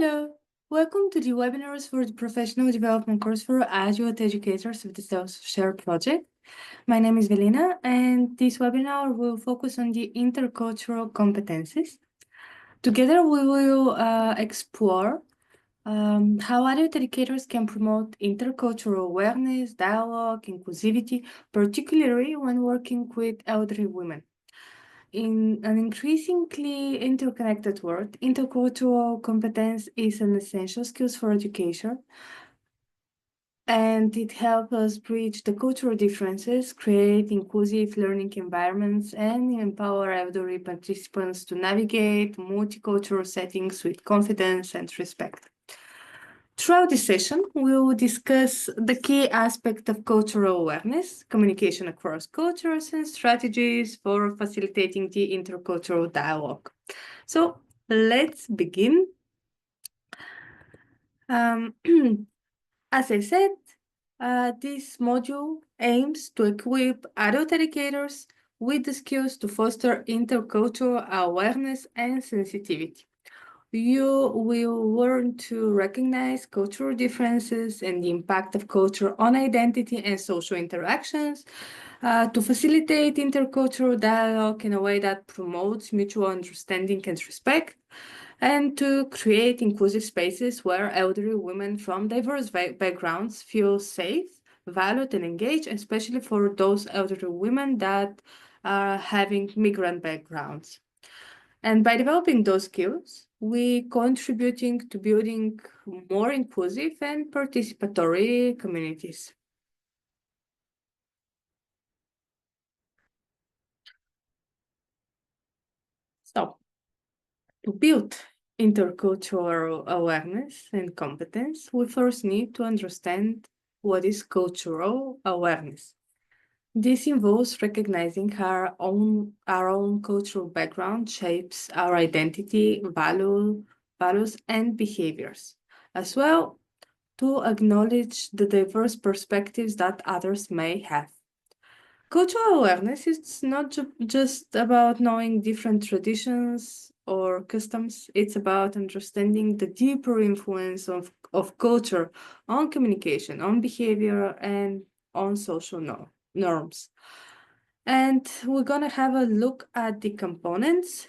Hello, welcome to the webinars for the Professional Development course for adult educators of the Self-Share project. My name is Velina, and this webinar will focus on the intercultural competencies. Together, we will explore how adult educators can promote intercultural awareness, dialogue, inclusivity, particularly when working with elderly women. In an increasingly interconnected world, intercultural competence is an essential skill for education, and it helps us bridge the cultural differences, create inclusive learning environments, and empower elderly participants to navigate multicultural settings with confidence and respect. Throughout this session, we will discuss the key aspect of cultural awareness, communication across cultures, and strategies for facilitating the intercultural dialogue. So let's begin. As I said, this module aims to equip adult educators with the skills to foster intercultural awareness and sensitivity. You will learn to recognize cultural differences and the impact of culture on identity and social interactions, to facilitate intercultural dialogue in a way that promotes mutual understanding and respect, and to create inclusive spaces where elderly women from diverse backgrounds feel safe, valued, and engaged, especially for those elderly women that are having migrant backgrounds. And by developing those skills, we contributing to building more inclusive and participatory communities. So, to build intercultural awareness and competence, we first need to understand what is cultural awareness. This involves recognizing how our own cultural background shapes our identity, values, and behaviors, as well to acknowledge the diverse perspectives that others may have. Cultural awareness is not just about knowing different traditions or customs, it's about understanding the deeper influence of culture on communication, on behavior, and on social norms. And we're going to have a look at the components.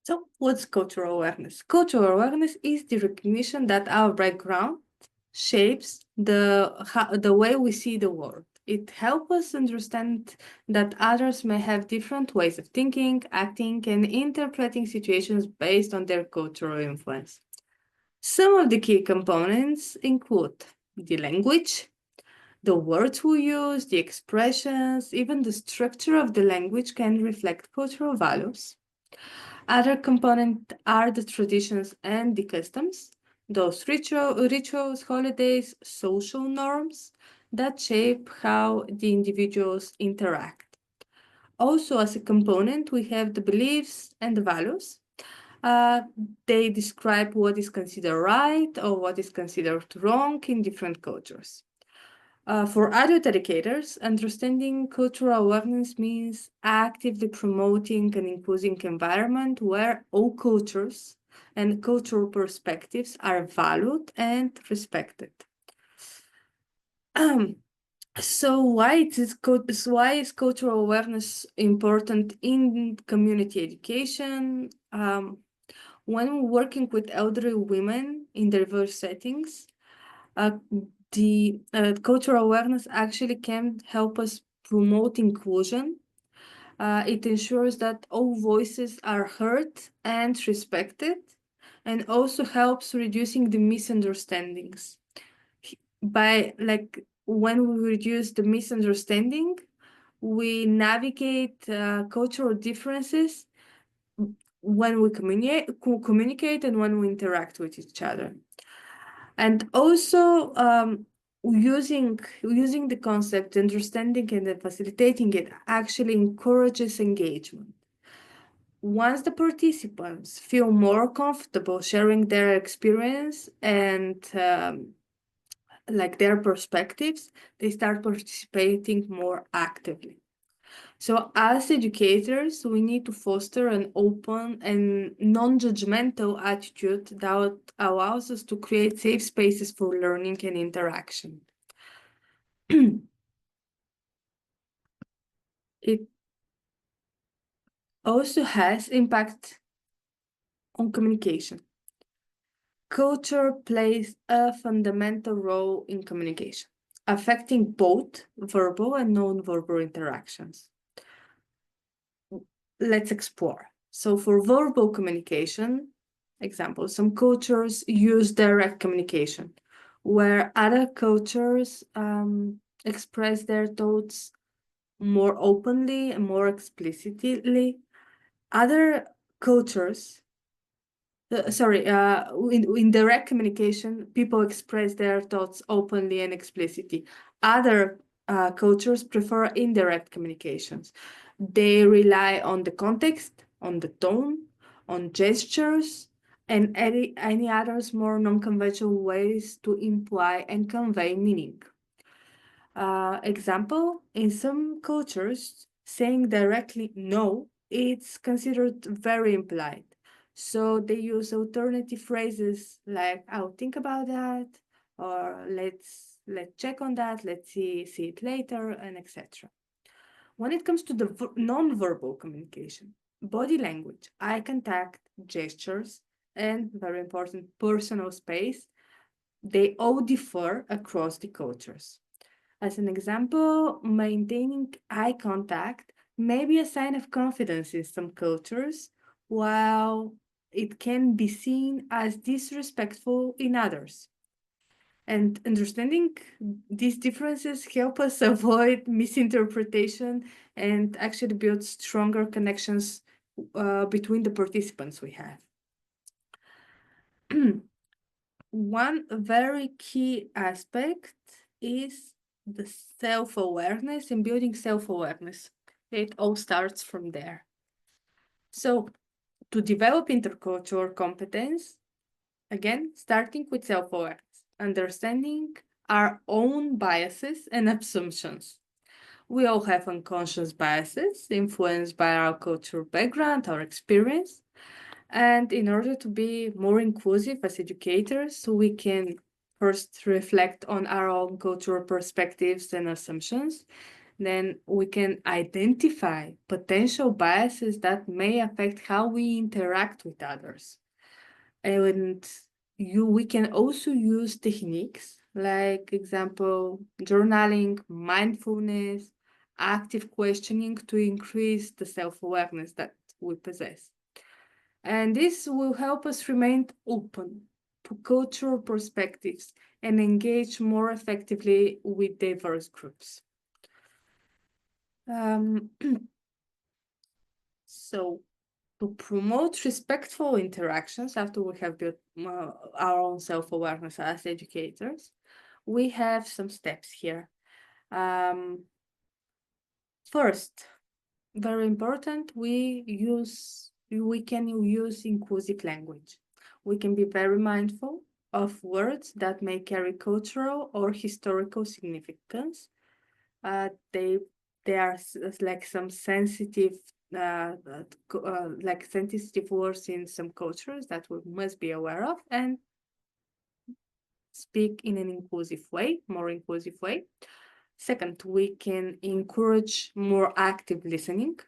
So what's cultural awareness? Cultural awareness is the recognition that our background shapes the way we see the world. It helps us understand that others may have different ways of thinking, acting, and interpreting situations based on their cultural influence. Some of the key components include the language, the words we use, the expressions, even the structure of the language can reflect cultural values. Other components are the traditions and the customs, those rituals, holidays, social norms that shape how the individuals interact. Also, as a component, we have the beliefs and the values. They describe what is considered right or what is considered wrong in different cultures. For adult educators, understanding cultural awareness means actively promoting an inclusive environment where all cultures and cultural perspectives are valued and respected. So why is cultural awareness important in community education? When working with elderly women in diverse settings, the cultural awareness actually can help us promote inclusion. It ensures that all voices are heard and respected, and also helps reducing the misunderstandings. When we reduce the misunderstanding, we navigate cultural differences when we communicate and when we interact with each other. And also using the concept, understanding and then facilitating it actually encourages engagement. Once the participants feel more comfortable sharing their experience and their perspectives, they start participating more actively. So as educators, we need to foster an open and non-judgmental attitude that allows us to create safe spaces for learning and interaction. It also has impact on communication. Culture plays a fundamental role in communication, affecting both verbal and non-verbal interactions. Let's explore. So for verbal communication, example, some cultures use direct communication, where other cultures express their thoughts more openly and more explicitly. Other cultures, in direct communication, people express their thoughts openly and explicitly. Other cultures prefer indirect communications. They rely on the context, on the tone, on gestures, and any others more non-conventional ways to imply and convey meaning. Example, in some cultures, saying directly no, it's considered very impolite. So they use alternative phrases like, I'll think about that, or let's check on that, let's see it later, and etc. When it comes to the non-verbal communication, body language, eye contact, gestures, and very important, personal space, they all differ across the cultures. As an example, maintaining eye contact may be a sign of confidence in some cultures, while it can be seen as disrespectful in others. And understanding these differences help us avoid misinterpretation and actually build stronger connections between the participants we have. One very key aspect is the self-awareness and building self-awareness. It all starts from there. So to develop intercultural competence, again, starting with self-awareness, understanding our own biases and assumptions. We all have unconscious biases influenced by our cultural background, our experience. And in order to be more inclusive as educators, we can first reflect on our own cultural perspectives and assumptions. Then we can identify potential biases that may affect how we interact with others. And we can also use techniques like, example, journaling, mindfulness, active questioning to increase the self-awareness that we possess. And this will help us remain open to cultural perspectives and engage more effectively with diverse groups. So to promote respectful interactions after we have built our own self-awareness as educators, we have some steps here. First, very important, we can use inclusive language. We can be very mindful of words that may carry cultural or historical significance. They are like some sensitive sensitive words in some cultures that we must be aware of and speak in an inclusive way, more inclusive way. Second, we can encourage more active listening.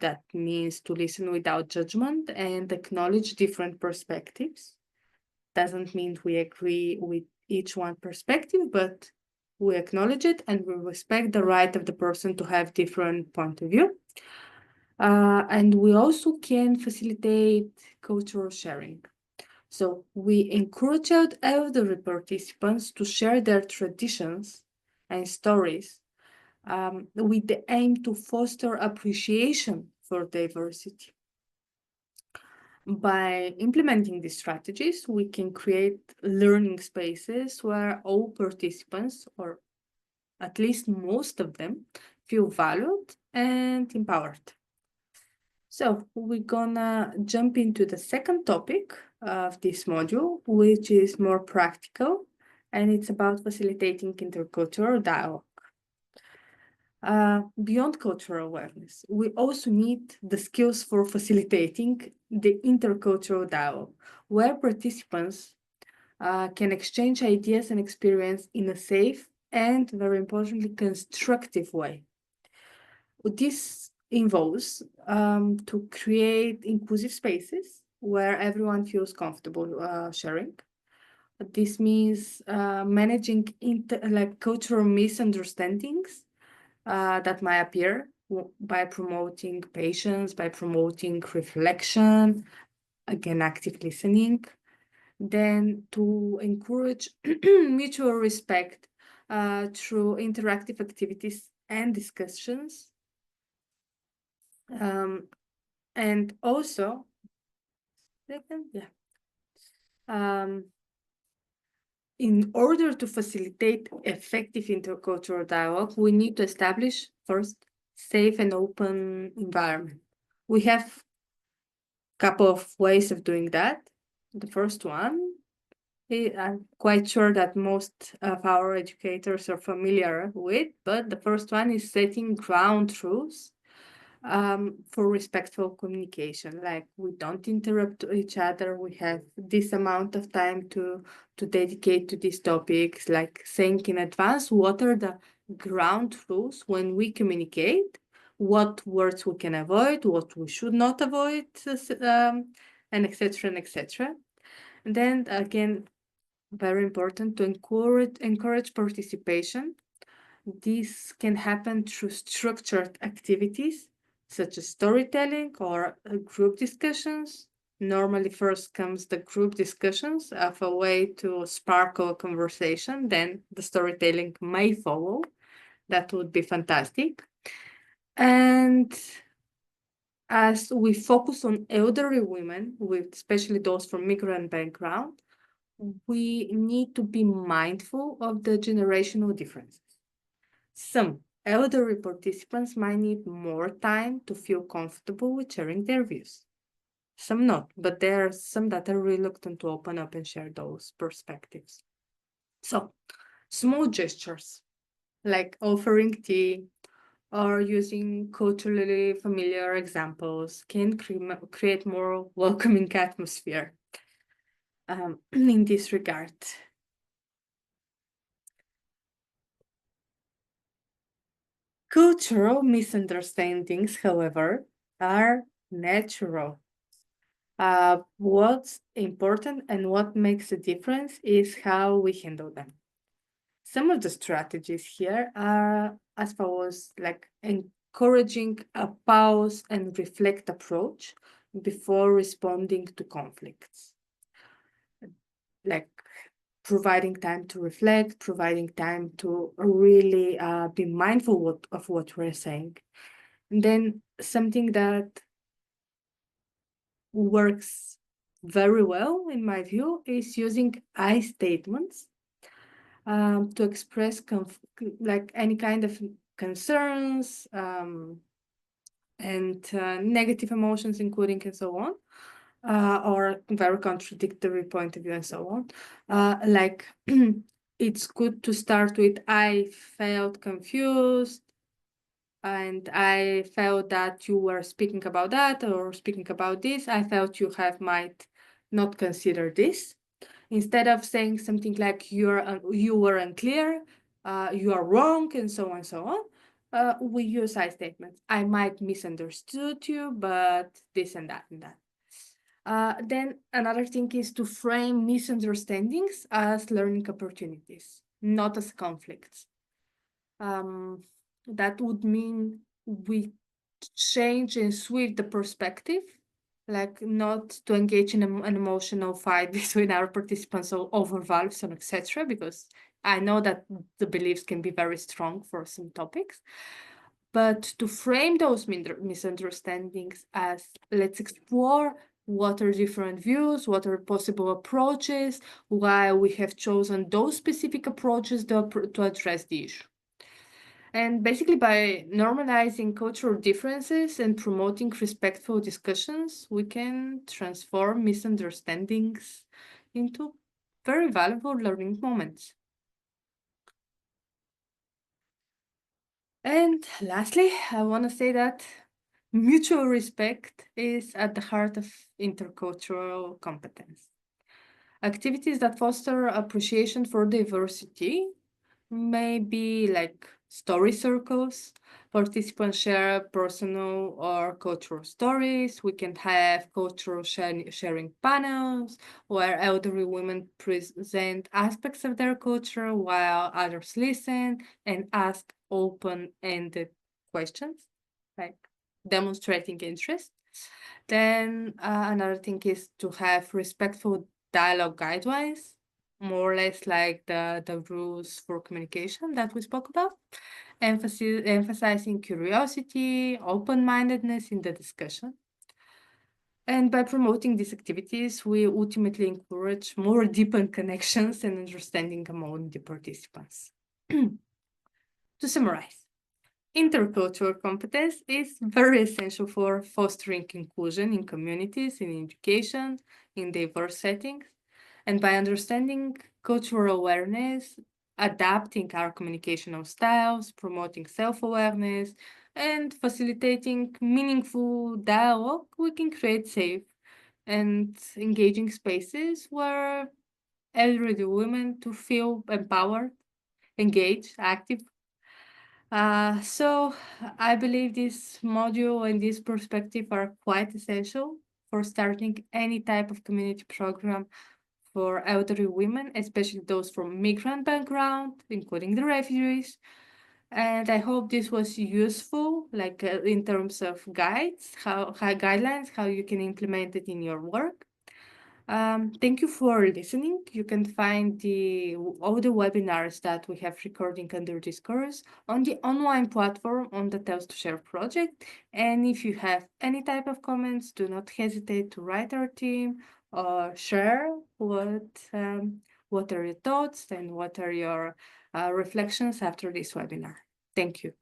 That means to listen without judgment and acknowledge different perspectives. Doesn't mean we agree with each one perspective, but we acknowledge it and we respect the right of the person to have different point of view. And we also can facilitate cultural sharing. So we encourage elderly participants to share their traditions and stories with the aim to foster appreciation for diversity. By implementing these strategies, we can create learning spaces where all participants, or at least most of them, feel valued and empowered. So we're gonna jump into the second topic of this module, which is more practical, and it's about facilitating intercultural dialogue. Beyond cultural awareness, we also need the skills for facilitating the intercultural dialogue, where participants can exchange ideas and experience in a safe and, very importantly, constructive way. This involves to create inclusive spaces where everyone feels comfortable sharing. This means managing cultural misunderstandings that might appear by promoting patience, by promoting reflection, again, active listening, then to encourage mutual respect through interactive activities and discussions. And also, in order to facilitate effective intercultural dialogue, we need to establish first safe and open environment. We have a couple of ways of doing that. The first one, I'm quite sure that most of our educators are familiar with, but the first one is setting ground rules for respectful communication. Like, we don't interrupt each other. We have this amount of time to dedicate to these topics, like saying in advance what are the ground rules when we communicate, what words we can avoid, what we should not avoid, and etc. and etc. And then again, very important to encourage participation. This can happen through structured activities such as storytelling or group discussions. Normally first comes the group discussions of a way to sparkle a conversation, then the storytelling may follow. That would be fantastic. And as we focus on elderly women, especially those from migrant background, we need to be mindful of the generational differences. Some elderly participants might need more time to feel comfortable with sharing their views. Some not, but there are some that are reluctant to open up and share those perspectives. So, small gestures like offering tea or using culturally familiar examples can create more welcoming atmosphere in this regard. Cultural misunderstandings, however, are natural. What's important and what makes a difference is how we handle them. Some of the strategies here are as follows, like encouraging a pause and reflect approach before responding to conflicts. Like providing time to reflect, providing time to really be mindful of what we're saying. And then something that works very well, in my view, is using I statements to express like any kind of concerns and negative emotions, including and so on, or very contradictory point of view and so on. Like it's good to start with I felt confused and I felt that you were speaking about that or speaking about this. I felt you might not consider this. Instead of saying something like you were unclear, you are wrong, and so on and so on, we use I statements. I might misunderstood you, but this and that and that. Then another thing is to frame misunderstandings as learning opportunities, not as conflicts. That would mean we change and switch the perspective, like not to engage in an emotional fight between our participants over values and etc., because I know that the beliefs can be very strong for some topics, but to frame those misunderstandings as let's explore what are different views, what are possible approaches, why we have chosen those specific approaches to address the issue. And basically, by normalizing cultural differences and promoting respectful discussions, we can transform misunderstandings into very valuable learning moments. And lastly, I want to say that mutual respect is at the heart of intercultural competence. Activities that foster appreciation for diversity may be like story circles. Participants share personal or cultural stories. We can have cultural sharing panels where elderly women present aspects of their culture while others listen and ask open-ended questions, like demonstrating interest. Then another thing is to have respectful dialogue guidelines, more or less like the rules for communication that we spoke about, emphasizing curiosity, open-mindedness in the discussion. And by promoting these activities, we ultimately encourage more deepened connections and understanding among the participants. To summarize, intercultural competence is very essential for fostering inclusion in communities, in education, in diverse settings. And by understanding cultural awareness, adapting our communicational styles, promoting self-awareness, and facilitating meaningful dialogue, we can create safe and engaging spaces where elderly women to feel empowered, engaged, active. So I believe this module and this perspective are quite essential for starting any type of community program for elderly women, especially those from migrant background, including the refugees. And I hope this was useful, like in terms of guides, how guidelines, how you can implement it in your work. Thank you for listening. You can find all the webinars that we have recording under this course on the online platform on the Tales to Share project. And if you have any type of comments, do not hesitate to write our team or share what are your thoughts and what are your reflections after this webinar. Thank you.